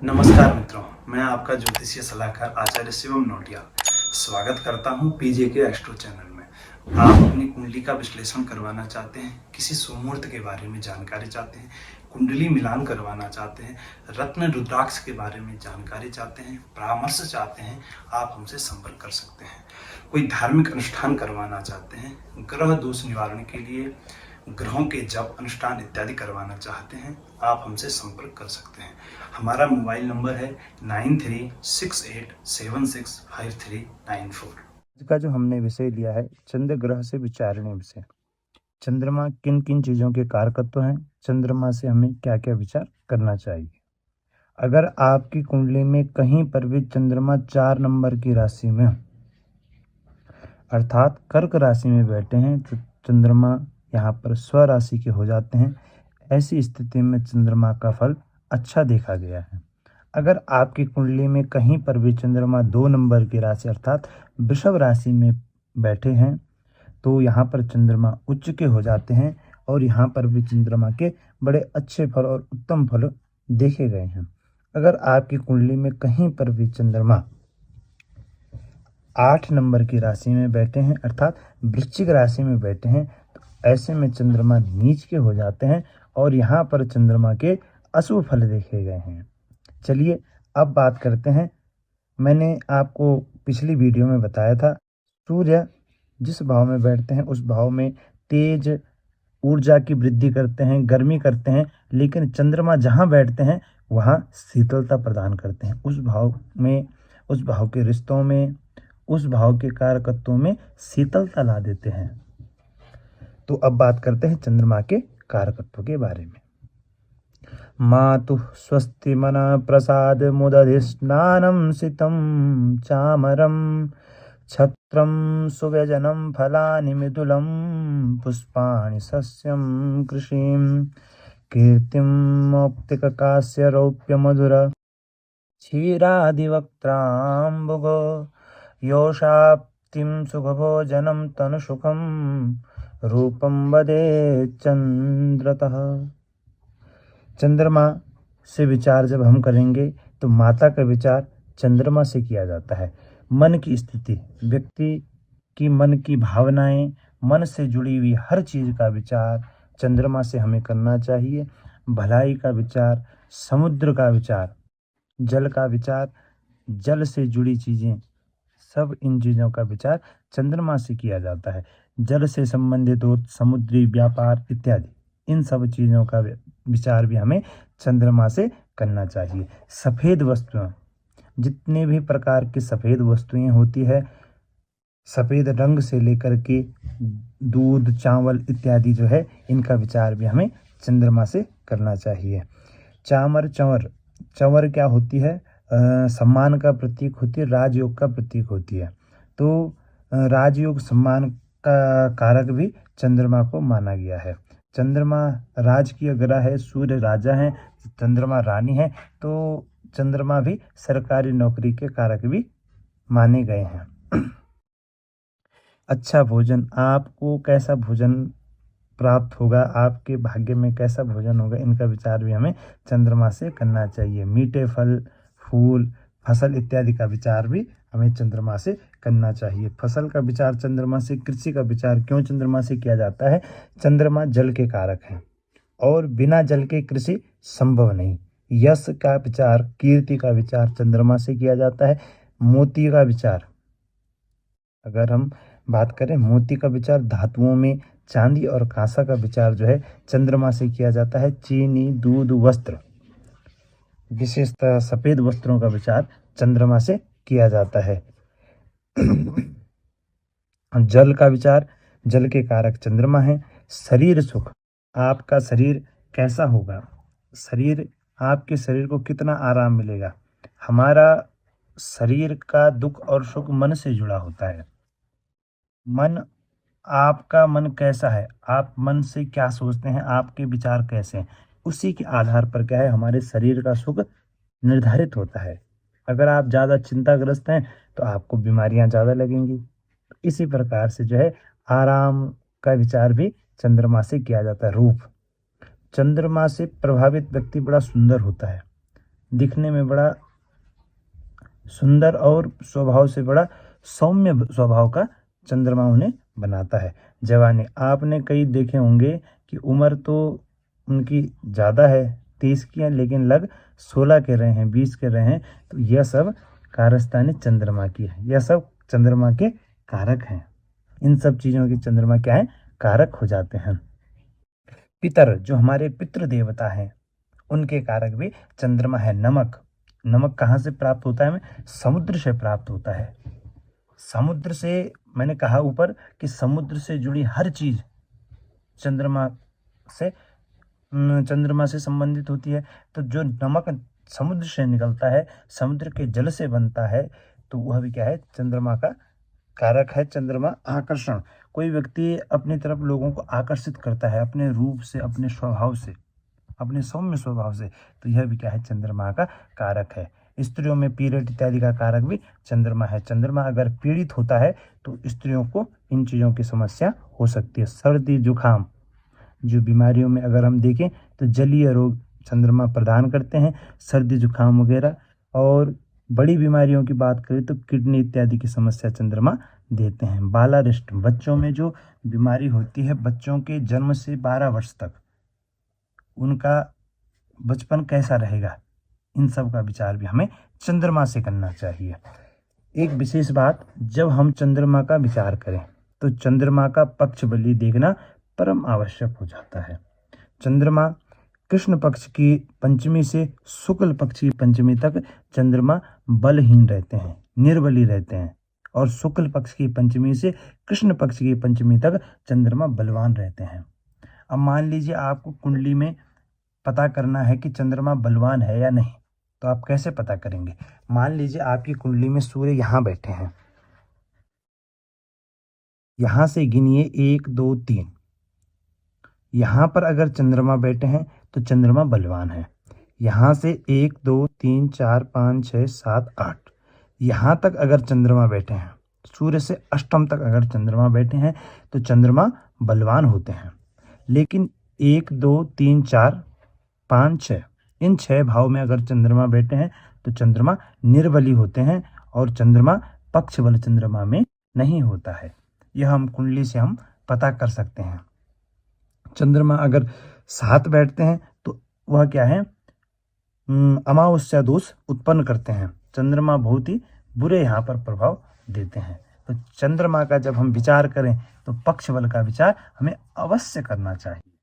नमस्कार मित्रों, मैं आपका ज्योतिषीय सलाहकार आचार्य शिवम नोटियाल स्वागत करता हूं पीजे के एस्ट्रो चैनल में। आप अपनी कुंडली का विश्लेषण करवाना चाहते हैं, किसी सुमुहूर्त के बारे में जानकारी चाहते हैं, कुंडली मिलान करवाना चाहते हैं, रत्न रुद्राक्ष के बारे में जानकारी चाहते हैं, परामर्श चाहते हैं, आप हमसे संपर्क कर सकते हैं। कोई धार्मिक अनुष्ठान करवाना चाहते हैं, ग्रह दोष निवारण के लिए ग्रहों के जप अनुष्ठान इत्यादि करवाना चाहते हैं, आप हमसे संपर्क कर सकते हैं। हमारा मोबाइल नंबर है 9368765394। आज का जो हमने विषय लिया है चंद्र ग्रह से विचारणीय विषय। चंद्रमा किन किन चीज़ों के कारकत्व हैं, चंद्रमा से हमें क्या क्या विचार करना चाहिए। अगर आपकी कुंडली में कहीं पर भी चंद्रमा 4 नंबर की राशि में अर्थात कर्क राशि में बैठे हैं तो चंद्रमा यहाँ पर स्वराशि के हो जाते हैं। ऐसी स्थिति में चंद्रमा का फल अच्छा देखा गया है। अगर आपकी कुंडली में कहीं पर भी चंद्रमा 2 नंबर की राशि अर्थात वृषभ राशि में बैठे हैं तो यहाँ पर चंद्रमा उच्च के हो जाते हैं और यहाँ पर भी चंद्रमा के बड़े अच्छे फल और उत्तम फल देखे गए हैं। अगर आपकी कुंडली में कहीं पर भी चंद्रमा 8 नंबर की राशि में बैठे हैं अर्थात वृश्चिक राशि में बैठे हैं तो ऐसे में चंद्रमा नीच के हो जाते हैं और यहाँ पर चंद्रमा के अशुभ फल देखे गए हैं। चलिए अब बात करते हैं। मैंने आपको पिछली वीडियो में बताया था सूर्य जिस भाव में बैठते हैं उस भाव में तेज ऊर्जा की वृद्धि करते हैं, गर्मी करते हैं, लेकिन चंद्रमा जहाँ बैठते हैं वहाँ शीतलता प्रदान करते हैं। उस भाव में, उस भाव के रिश्तों में, उस भाव के कारकत्वों में शीतलता ला देते हैं। तो अब बात करते हैं चंद्रमा के कारकत्व के बारे में। मातुः स्वस्ति मनः प्रसाद मुदधिष्णानं सितं चामरं छत्रं सुव्यजनं फलानि मृदुलं पुष्पाणि सस्यं कृषिं कीर्तिं मौक्तिककास्य रौप्यमधुर क्षीरादिवक्त्राम्बुगो योषाप्तिं सुखभोजनं तनुसुखं रूपं वदेत् चन्द्रतः। चंद्रमा से विचार जब हम करेंगे तो माता का विचार चंद्रमा से किया जाता है। मन की स्थिति, व्यक्ति की मन की भावनाएं, मन से जुड़ी हुई हर चीज़ का विचार चंद्रमा से हमें करना चाहिए। भलाई का विचार, समुद्र का विचार, जल का विचार, जल से जुड़ी चीज़ें, सब इन चीज़ों का विचार चंद्रमा से किया जाता है। जल से संबंधित हो समुद्री व्यापार इत्यादि, इन सब चीज़ों का विचार भी हमें चंद्रमा से करना चाहिए। सफ़ेद वस्तुएं, जितने भी प्रकार की सफ़ेद वस्तुएं होती है, सफ़ेद रंग से लेकर के दूध, चावल इत्यादि जो है, इनका विचार भी हमें चंद्रमा से करना चाहिए। चामर, चंवर, चंवर क्या होती है? सम्मान का प्रतीक होती है, राजयोग का प्रतीक होती है। तो राजयोग सम्मान का कारक भी चंद्रमा को माना गया है। चंद्रमा राजकीय ग्रह है, सूर्य राजा है, चंद्रमा रानी है, तो चंद्रमा भी सरकारी नौकरी के कारक भी माने गए हैं। अच्छा भोजन, आपको कैसा भोजन प्राप्त होगा, आपके भाग्य में कैसा भोजन होगा, इनका विचार भी हमें चंद्रमा से करना चाहिए। मीठे फल, फूल, फसल इत्यादि का विचार भी हमें चंद्रमा से करना चाहिए। फसल का विचार चंद्रमा से, कृषि का विचार क्यों चंद्रमा से किया जाता है? चंद्रमा जल के कारक हैं और बिना जल के कृषि संभव नहीं। यश का विचार, कीर्ति का विचार चंद्रमा से किया जाता है। मोती का विचार, अगर हम बात करें मोती का विचार, धातुओं में चांदी और कांसा का विचार जो है चंद्रमा से किया जाता है। चीनी, दूध, वस्त्र, विशेषतः सफ़ेद वस्त्रों का विचार चंद्रमा से किया जाता है। जल का विचार, जल के कारक चंद्रमा है। शरीर सुख, आपका शरीर कैसा होगा, शरीर, आपके शरीर को कितना आराम मिलेगा। हमारा शरीर का दुख और सुख मन से जुड़ा होता है। मन, आपका मन कैसा है, आप मन से क्या सोचते हैं, आपके विचार कैसे हैं, उसी के आधार पर क्या है हमारे शरीर का सुख निर्धारित होता है। अगर आप ज़्यादा चिंताग्रस्त हैं तो आपको बीमारियां ज़्यादा लगेंगी। इसी प्रकार से जो है आराम का विचार भी चंद्रमा से किया जाता है। रूप, चंद्रमा से प्रभावित व्यक्ति बड़ा सुंदर होता है। दिखने में बड़ा सुंदर और स्वभाव से बड़ा सौम्य स्वभाव का चंद्रमा उन्हें बनाता है। जवानी, आपने कई देखे होंगे कि उम्र तो उनकी ज़्यादा है, 30 की है, लेकिन लग 16 के रहे हैं, 20 के रहे हैं। तो यह सब कारस्तानी चंद्रमा की है, यह सब चंद्रमा के कारक हैं। इन सब चीज़ों के चंद्रमा क्या है, कारक हो जाते हैं। पितर, जो हमारे पितृ देवता हैं, उनके कारक भी चंद्रमा है। नमक, नमक कहाँ से प्राप्त होता है हमें, समुद्र से प्राप्त होता है। समुद्र से, मैंने कहा ऊपर कि समुद्र से जुड़ी हर चीज चंद्रमा से संबंधित होती है। तो जो नमक समुद्र से निकलता है, समुद्र के जल से बनता है, तो वह भी क्या है, चंद्रमा का कारक है। चंद्रमा आकर्षण, कोई व्यक्ति अपनी तरफ लोगों को आकर्षित करता है अपने रूप से, अपने स्वभाव से, अपने सौम्य स्वभाव से, तो यह भी क्या है, चंद्रमा का कारक है। स्त्रियों में पीरियड इत्यादि का कारक भी चंद्रमा है। चंद्रमा अगर पीड़ित होता है तो स्त्रियों को इन चीज़ों की समस्या हो सकती है। सर्दी जुकाम जो बीमारियों में अगर हम देखें तो जलीय रोग चंद्रमा प्रदान करते हैं, सर्दी जुकाम वगैरह। और बड़ी बीमारियों की बात करें तो किडनी इत्यादि की समस्या चंद्रमा देते हैं। बालारिष्ट, बच्चों में जो बीमारी होती है, बच्चों के जन्म से 12 वर्ष तक उनका बचपन कैसा रहेगा, इन सब का विचार भी हमें चंद्रमा से करना चाहिए। एक विशेष बात, जब हम चंद्रमा का विचार करें तो चंद्रमा का पक्ष बली देखना परम आवश्यक हो जाता है। चंद्रमा कृष्ण पक्ष की पंचमी से शुक्ल पक्ष की पंचमी तक चंद्रमा बलहीन रहते हैं, निर्बली रहते हैं, और शुक्ल पक्ष की पंचमी से कृष्ण पक्ष की पंचमी तक चंद्रमा बलवान रहते हैं। अब मान लीजिए आपको कुंडली में पता करना है कि चंद्रमा बलवान है या नहीं, तो आप कैसे पता करेंगे। मान लीजिए आपकी कुंडली में सूर्य यहाँ बैठे हैं, यहाँ से गिनिए 1 2 3, यहाँ पर अगर चंद्रमा बैठे हैं तो चंद्रमा बलवान है। यहाँ से 1 2 3 4 5 6 7 8, यहाँ तक अगर चंद्रमा बैठे हैं, सूर्य से अष्टम तक अगर चंद्रमा बैठे हैं तो चंद्रमा बलवान होते हैं। लेकिन 1 2 3 4 5 6, इन 6 भाव में अगर चंद्रमा बैठे हैं तो चंद्रमा निर्बली होते हैं, और चंद्रमा पक्ष बल चंद्रमा में नहीं होता है। यह हम कुंडली से हम पता कर सकते हैं। चंद्रमा अगर 7 बैठते हैं तो वह क्या है, अमावस्या दोष उत्पन्न करते हैं। चंद्रमा बहुत ही बुरे यहाँ पर प्रभाव देते हैं। तो चंद्रमा का जब हम विचार करें तो पक्ष बल का विचार हमें अवश्य करना चाहिए।